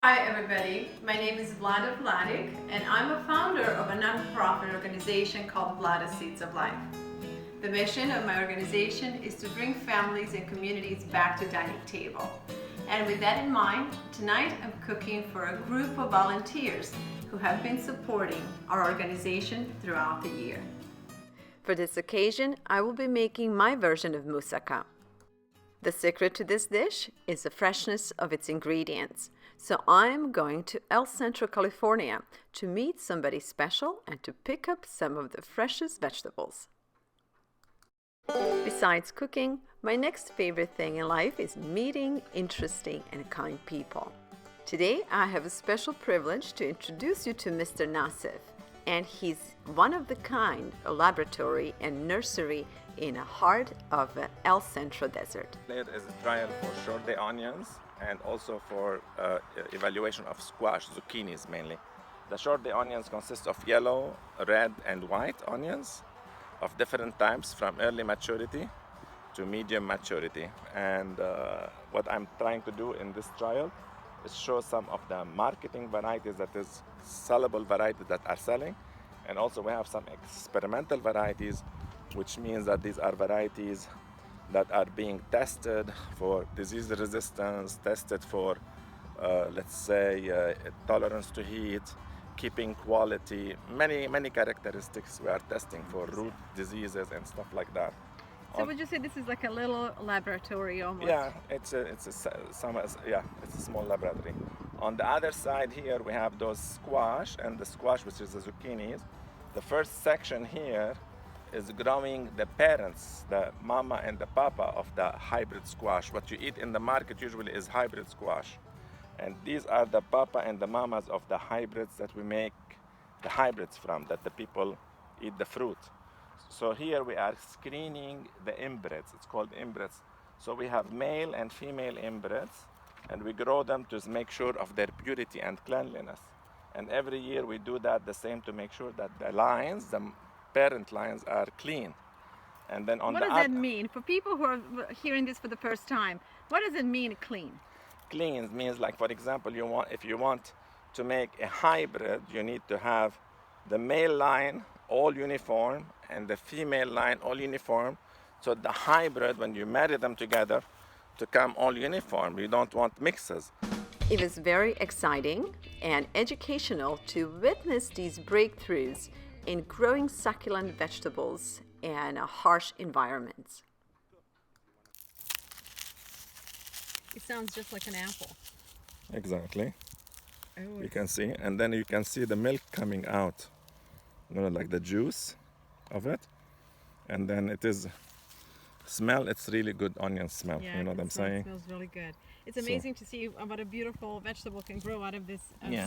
Hi everybody, my name is VLADA'S, and I'm a founder of a non-profit organization called VLADA'S Seeds of Life. The mission of my organization is to bring families and communities back to dining table. And with that in mind, tonight I'm cooking for a group of volunteers who have been supporting our organization throughout the year. For this occasion, I will be making my version of moussaka. The secret to this dish is the freshness of its ingredients. So I'm going to El Centro, California to meet somebody special and to pick up some of the freshest vegetables. Besides cooking, my next favorite thing in life is meeting interesting and kind people. Today I have a special privilege to introduce you to Mr. Nassif, and he's one of the kind, a laboratory and nursery in the heart of the El Centro desert. It is a trial for short onions and also for evaluation of squash, zucchinis mainly. The short onions consist of yellow, red and white onions of different types from early maturity to medium maturity. And what I'm trying to do in this trial is show some of the marketing varieties, that is sellable varieties that are selling. And also we have some experimental varieties, which means that these are varieties that are being tested for disease resistance, tested for, let's say, tolerance to heat, keeping quality, many characteristics we are testing for root diseases and stuff like that. So would you say this is like a little laboratory almost? Yeah, it's a small laboratory. On the other side here we have those squash, and the squash, which is the zucchinis. The first section here is growing the parents, the mama and the papa of the hybrid squash. What you eat in the market usually is hybrid squash. And these are the papa and the mamas of the hybrids that we make the hybrids from, that the people eat the fruit. So here we are screening the inbreds. It's called inbreds. So we have male and female inbreds, and we grow them to make sure of their purity and cleanliness. And every year we do that the same to make sure that the lines, the parent lines, are clean. And then on what does that mean for people who are hearing this for the first time? What does it mean, clean? Clean means, like, for example, if you want to make a hybrid, you need to have the male line all uniform and the female line all uniform, so the hybrid, when you marry them together, to come all uniform. You don't want mixes. It was very exciting and educational to witness these breakthroughs in growing succulent vegetables in harsh environments. It sounds just like an apple. Exactly. Oh, you can see, and then you can see the milk coming out, like the juice of it, and then it is smell. It's really good onion smell. Yeah, you know what I'm saying? It smells really good. It's amazing to see what a beautiful vegetable can grow out of this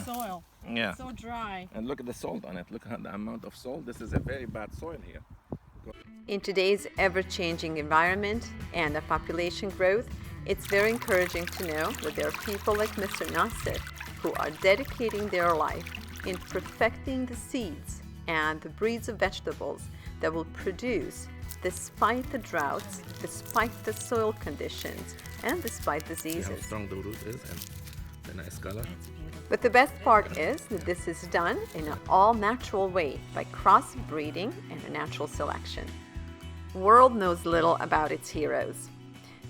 soil. Yeah. It's so dry. And look at the salt on it. Look at the amount of salt. This is a very bad soil here. In today's ever-changing environment and the population growth, it's very encouraging to know that there are people like Mr. Nassif who are dedicating their life in perfecting the seeds and the breeds of vegetables that will produce despite the droughts, despite the soil conditions, and despite diseases. See how strong the root is and the nice color. But the best part is that this is done in an all-natural way by cross-breeding and a natural selection. The world knows little about its heroes.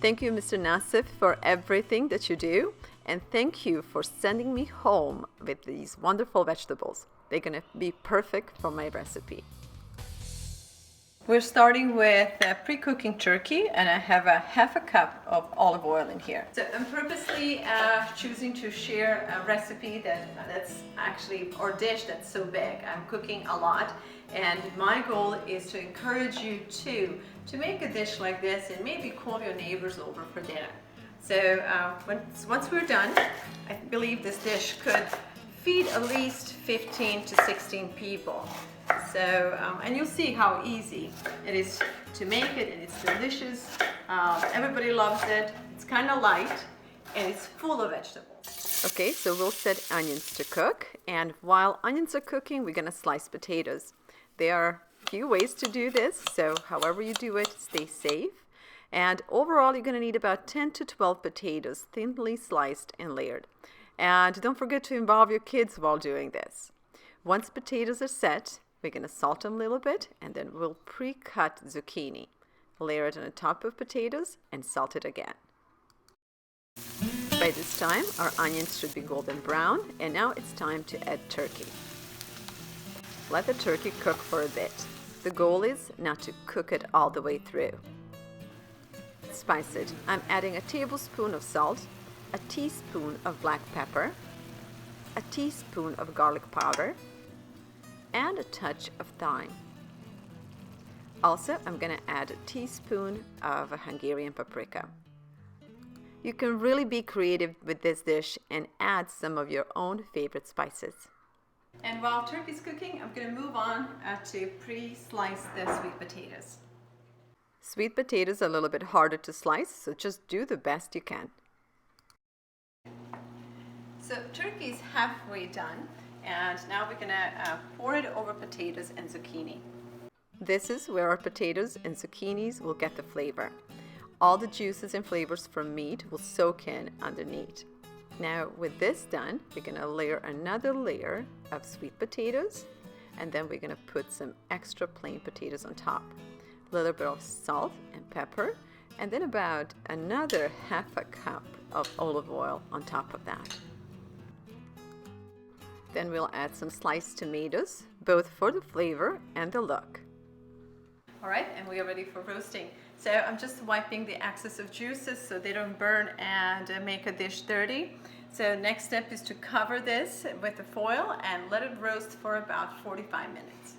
Thank you, Mr. Nassif, for everything that you do, and thank you for sending me home with these wonderful vegetables. They're going to be perfect for my recipe. We're starting with pre-cooking turkey, and I have a half a cup of olive oil in here. So I'm purposely choosing to share a recipe that's actually, or dish that's so big. I'm cooking a lot, and my goal is to encourage you to make a dish like this and maybe call your neighbors over for dinner. So once we're done, I believe this dish could feed at least 15 to 16 people. So, and you'll see how easy it is to make it, and it's delicious. Everybody loves it. It's kind of light, and it's full of vegetables. Okay, so we'll set onions to cook, and while onions are cooking, we're gonna slice potatoes. There are a few ways to do this, so however you do it, stay safe. And overall, you're gonna need about 10 to 12 potatoes, thinly sliced and layered. And don't forget to involve your kids while doing this. Once potatoes are set, we're going to salt them a little bit, and then we'll pre-cut zucchini. Layer it on the top of potatoes and salt it again. By this time, our onions should be golden brown, and now it's time to add turkey. Let the turkey cook for a bit. The goal is not to cook it all the way through. Spice it. I'm adding a tablespoon of salt, a teaspoon of black pepper, a teaspoon of garlic powder, and a touch of thyme. Also, I'm going to add a teaspoon of Hungarian paprika. You can really be creative with this dish and add some of your own favorite spices. And while turkey's cooking, I'm going to move on to pre-slice the sweet potatoes. Sweet potatoes are a little bit harder to slice, so just do the best you can. So turkey is halfway done, and now we're going to pour it over potatoes and zucchini. This is where our potatoes and zucchinis will get the flavor. All the juices and flavors from meat will soak in underneath. Now with this done, we're going to layer another layer of sweet potatoes, and then we're going to put some extra plain potatoes on top. A little bit of salt and pepper, and then about another half a cup of olive oil on top of that. Then we'll add some sliced tomatoes, both for the flavor and the look. All right, and we are ready for roasting. So I'm just wiping the excess of juices so they don't burn and make a dish dirty. So next step is to cover this with the foil and let it roast for about 45 minutes.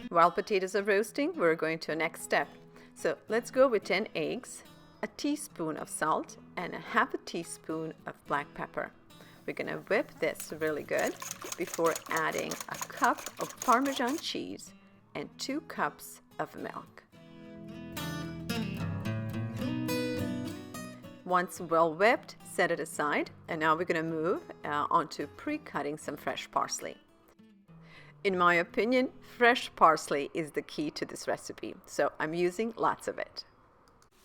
While potatoes are roasting, we're going to the next step. So let's go with 10 eggs, a teaspoon of salt, and a half a teaspoon of black pepper. We're going to whip this really good before adding a cup of Parmesan cheese and 2 cups of milk. Once well whipped, set it aside, and now we're going to move on to pre-cutting some fresh parsley. In my opinion, fresh parsley is the key to this recipe, so I'm using lots of it.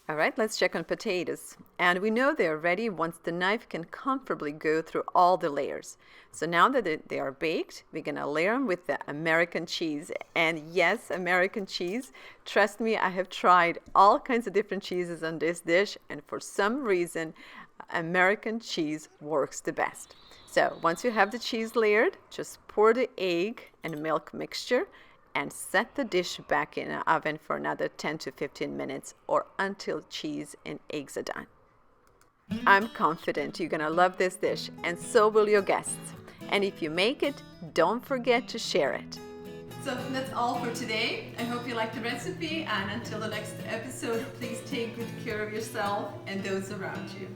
All right, let's check on potatoes. And we know they're ready once the knife can comfortably go through all the layers. So now that they are baked, we're gonna layer them with the American cheese. And yes, American cheese. Trust me, I have tried all kinds of different cheeses on this dish, and for some reason, American cheese works the best. So once you have the cheese layered, just pour the egg and milk mixture and set the dish back in the oven for another 10 to 15 minutes or until cheese and eggs are done. I'm confident you're gonna love this dish, and so will your guests. And if you make it, don't forget to share it. So that's all for today. I hope you liked the recipe, and until the next episode, please take good care of yourself and those around you.